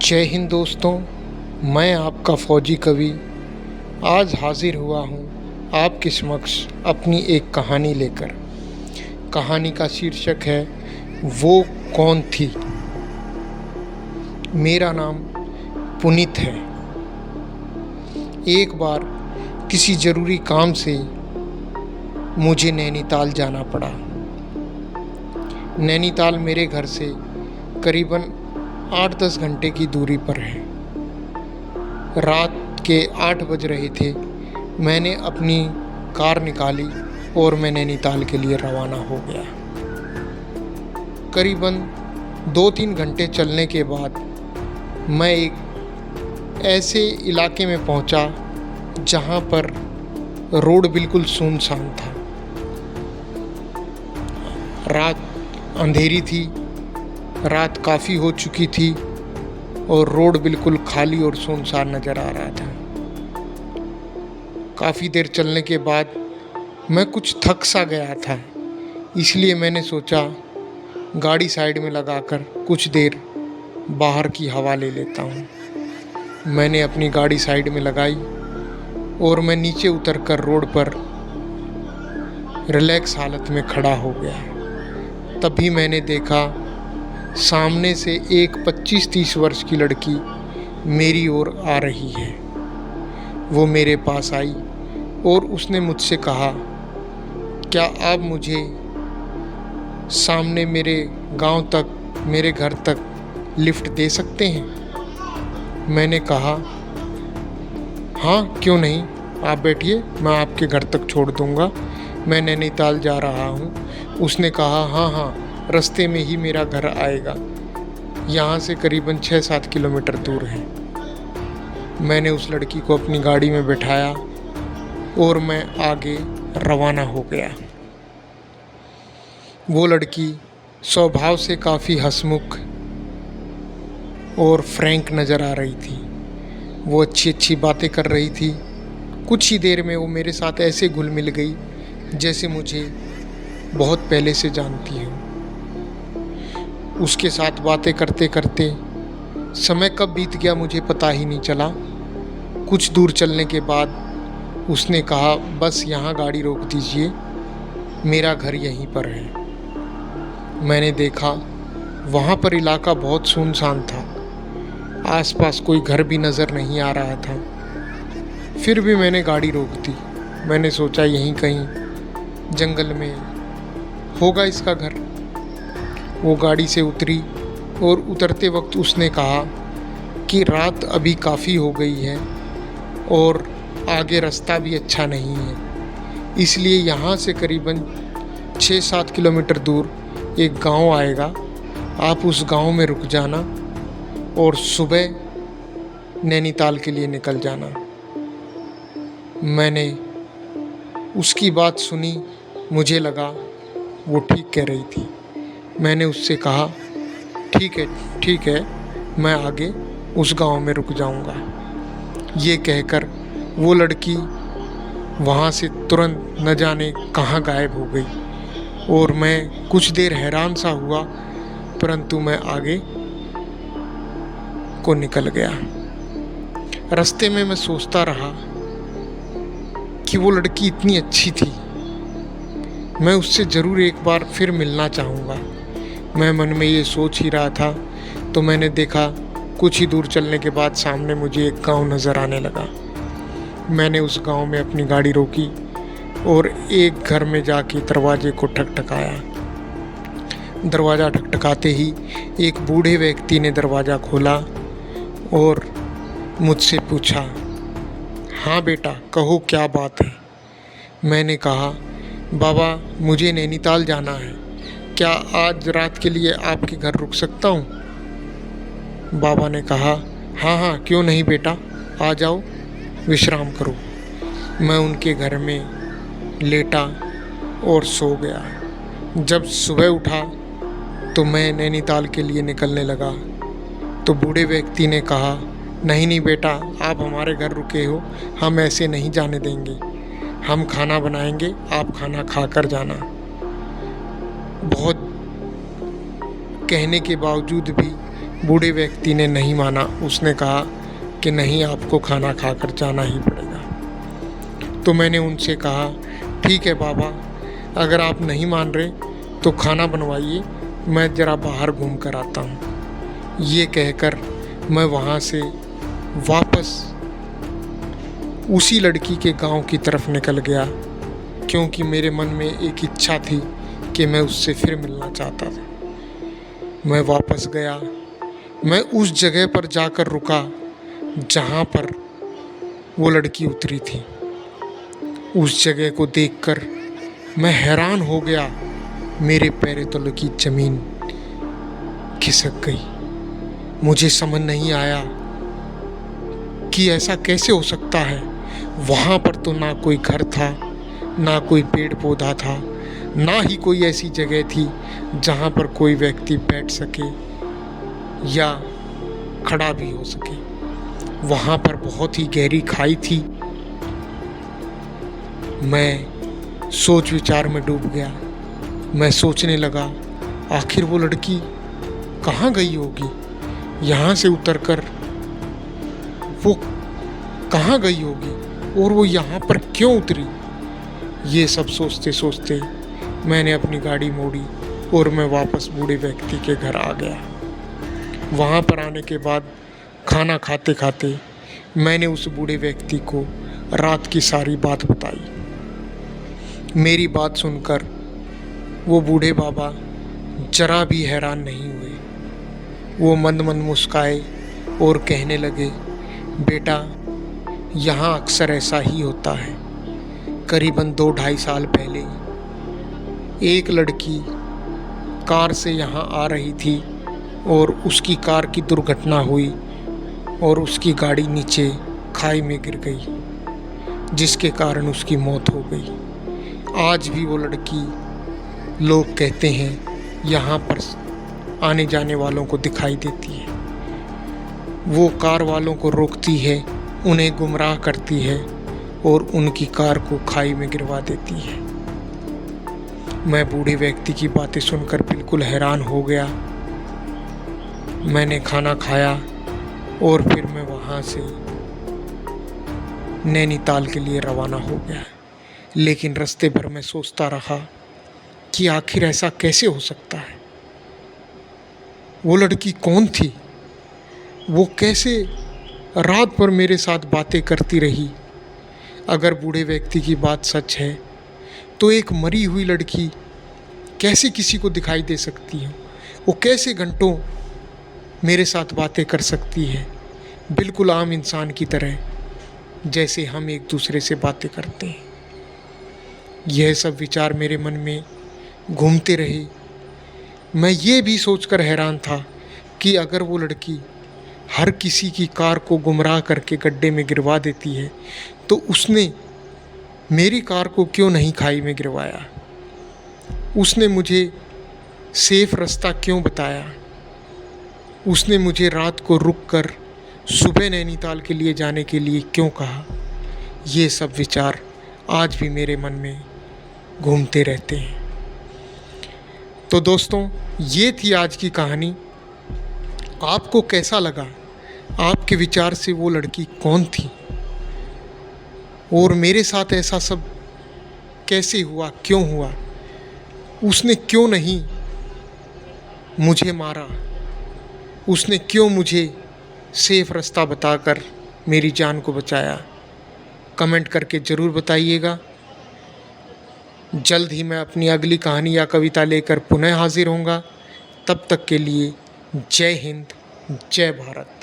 जय हिंद दोस्तों। मैं आपका फौजी कवि आज हाजिर हुआ हूँ आपके समक्ष अपनी एक कहानी लेकर। कहानी का शीर्षक है वो कौन थी। मेरा नाम पुनीत है। एक बार किसी ज़रूरी काम से मुझे नैनीताल जाना पड़ा। नैनीताल मेरे घर से करीबन 8-10 घंटे की दूरी पर है। रात के 8 बज रहे थे। मैंने अपनी कार निकाली और मैं नैनीताल के लिए रवाना हो गया। करीबन 2-3 घंटे चलने के बाद मैं एक ऐसे इलाके में पहुंचा जहां पर रोड बिल्कुल सुनसान था। रात अंधेरी थी, रात काफ़ी हो चुकी थी और रोड बिल्कुल खाली और सुनसान नज़र आ रहा था। काफ़ी देर चलने के बाद मैं कुछ थक सा गया था, इसलिए मैंने सोचा गाड़ी साइड में लगाकर कुछ देर बाहर की हवा ले लेता हूँ। मैंने अपनी गाड़ी साइड में लगाई और मैं नीचे उतरकर रोड पर रिलैक्स हालत में खड़ा हो गया। तभी मैंने देखा सामने से एक 25-30 वर्ष की लड़की मेरी ओर आ रही है। वो मेरे पास आई और उसने मुझसे कहा, क्या आप मुझे सामने मेरे गांव तक, मेरे घर तक लिफ्ट दे सकते हैं? मैंने कहा, हाँ क्यों नहीं, आप बैठिए, मैं आपके घर तक छोड़ दूँगा, मैं नैनीताल जा रहा हूँ। उसने कहा, हाँ, रास्ते में ही मेरा घर आएगा, यहाँ से करीबन 6-7 किलोमीटर दूर है। मैंने उस लड़की को अपनी गाड़ी में बैठाया और मैं आगे रवाना हो गया। वो लड़की स्वभाव से काफ़ी हंसमुख और फ्रैंक नज़र आ रही थी। वो अच्छी बातें कर रही थी। कुछ ही देर में वो मेरे साथ ऐसे घुल मिल गई जैसे मुझे बहुत पहले से जानती हो। उसके साथ बातें करते करते समय कब बीत गया मुझे पता ही नहीं चला। कुछ दूर चलने के बाद उसने कहा, बस यहाँ गाड़ी रोक दीजिए, मेरा घर यहीं पर है। मैंने देखा वहाँ पर इलाका बहुत सुनसान था, आसपास कोई घर भी नज़र नहीं आ रहा था। फिर भी मैंने गाड़ी रोक दी। मैंने सोचा यहीं कहीं जंगल में होगा इसका घर। वो गाड़ी से उतरी और उतरते वक्त उसने कहा कि रात अभी काफ़ी हो गई है और आगे रास्ता भी अच्छा नहीं है, इसलिए यहाँ से करीबन 6-7 किलोमीटर दूर एक गांव आएगा, आप उस गांव में रुक जाना और सुबह नैनीताल के लिए निकल जाना। मैंने उसकी बात सुनी, मुझे लगा वो ठीक कह रही थी। मैंने उससे कहा, ठीक है, मैं आगे उस गांव में रुक जाऊंगा। ये कहकर वो लड़की वहाँ से तुरंत न जाने कहाँ गायब हो गई और मैं कुछ देर हैरान सा हुआ, परंतु मैं आगे को निकल गया। रास्ते में मैं सोचता रहा कि वो लड़की इतनी अच्छी थी, मैं उससे ज़रूर एक बार फिर मिलना चाहूँगा। मैं मन में ये सोच ही रहा था तो मैंने देखा कुछ ही दूर चलने के बाद सामने मुझे एक गांव नज़र आने लगा। मैंने उस गांव में अपनी गाड़ी रोकी और एक घर में जाके दरवाजे को ठकठकाया। दरवाज़ा ठकठकाते ही एक बूढ़े व्यक्ति ने दरवाज़ा खोला और मुझसे पूछा, हाँ बेटा, कहो क्या बात है? मैंने कहा, बाबा मुझे नैनीताल जाना है, क्या आज रात के लिए आपके घर रुक सकता हूँ? बाबा ने कहा, हाँ क्यों नहीं बेटा, आ जाओ, विश्राम करो। मैं उनके घर में लेटा और सो गया। जब सुबह उठा तो मैं नैनीताल के लिए निकलने लगा तो बूढ़े व्यक्ति ने कहा, नहीं बेटा, आप हमारे घर रुके हो, हम ऐसे नहीं जाने देंगे, हम खाना बनाएंगे, आप खाना खाकर जाना। बहुत कहने के बावजूद भी बूढ़े व्यक्ति ने नहीं माना। उसने कहा कि नहीं, आपको खाना खाकर जाना ही पड़ेगा। तो मैंने उनसे कहा, ठीक है बाबा, अगर आप नहीं मान रहे तो खाना बनवाइए, मैं ज़रा बाहर घूम कर आता हूँ। ये कहकर मैं वहाँ से वापस उसी लड़की के गांव की तरफ निकल गया, क्योंकि मेरे मन में एक इच्छा थी कि मैं उससे फिर मिलना चाहता था। मैं वापस गया। मैं उस जगह पर जाकर रुका जहाँ पर वो लड़की उतरी थी। उस जगह को देखकर मैं हैरान हो गया। मेरे पैरों तले की ज़मीन खिसक गई। मुझे समझ नहीं आया कि ऐसा कैसे हो सकता है। वहाँ पर तो ना कोई घर था, ना कोई पेड़ पौधा था, ना ही कोई ऐसी जगह थी जहाँ पर कोई व्यक्ति बैठ सके या खड़ा भी हो सके। वहाँ पर बहुत ही गहरी खाई थी। मैं सोच विचार में डूब गया। मैं सोचने लगा, आखिर वो लड़की कहाँ गई होगी, यहाँ से उतरकर वो कहाँ गई होगी और वो यहाँ पर क्यों उतरी। ये सब सोचते सोचते मैंने अपनी गाड़ी मोड़ी और मैं वापस बूढ़े व्यक्ति के घर आ गया। वहाँ पर आने के बाद खाना खाते खाते मैंने उस बूढ़े व्यक्ति को रात की सारी बात बताई। मेरी बात सुनकर वो बूढ़े बाबा जरा भी हैरान नहीं हुए। वो मंद मंद मुस्काए और कहने लगे, बेटा, यहाँ अक्सर ऐसा ही होता है। करीबन 2-2.5 साल पहले एक लड़की कार से यहाँ आ रही थी और उसकी कार की दुर्घटना हुई और उसकी गाड़ी नीचे खाई में गिर गई, जिसके कारण उसकी मौत हो गई। आज भी वो लड़की, लोग कहते हैं, यहाँ पर आने जाने वालों को दिखाई देती है। वो कार वालों को रोकती है, उन्हें गुमराह करती है और उनकी कार को खाई में गिरवा देती है। मैं बूढ़े व्यक्ति की बातें सुनकर बिल्कुल हैरान हो गया। मैंने खाना खाया और फिर मैं वहाँ से नैनीताल के लिए रवाना हो गया। लेकिन रास्ते भर मैं सोचता रहा कि आखिर ऐसा कैसे हो सकता है। वो लड़की कौन थी? वो कैसे रात भर मेरे साथ बातें करती रही? अगर बूढ़े व्यक्ति की बात सच है तो एक मरी हुई लड़की कैसे किसी को दिखाई दे सकती है? वो कैसे घंटों मेरे साथ बातें कर सकती है, बिल्कुल आम इंसान की तरह, जैसे हम एक दूसरे से बातें करते हैं। यह सब विचार मेरे मन में घूमते रहे। मैं ये भी सोचकर हैरान था कि अगर वो लड़की हर किसी की कार को गुमराह करके गड्ढे में गिरवा देती है तो उसने मेरी कार को क्यों नहीं खाई में गिरवाया? उसने मुझे सेफ रास्ता क्यों बताया? उसने मुझे रात को रुककर सुबह नैनीताल के लिए जाने के लिए क्यों कहा? ये सब विचार आज भी मेरे मन में घूमते रहते हैं। तो दोस्तों, ये थी आज की कहानी। आपको कैसा लगा? आपके विचार से वो लड़की कौन थी और मेरे साथ ऐसा सब कैसे हुआ, क्यों हुआ? उसने क्यों नहीं मुझे मारा? उसने क्यों मुझे सेफ रास्ता बताकर मेरी जान को बचाया? कमेंट करके ज़रूर बताइएगा। जल्द ही मैं अपनी अगली कहानी या कविता लेकर पुनः हाजिर होऊंगा। तब तक के लिए जय हिंद, जय भारत।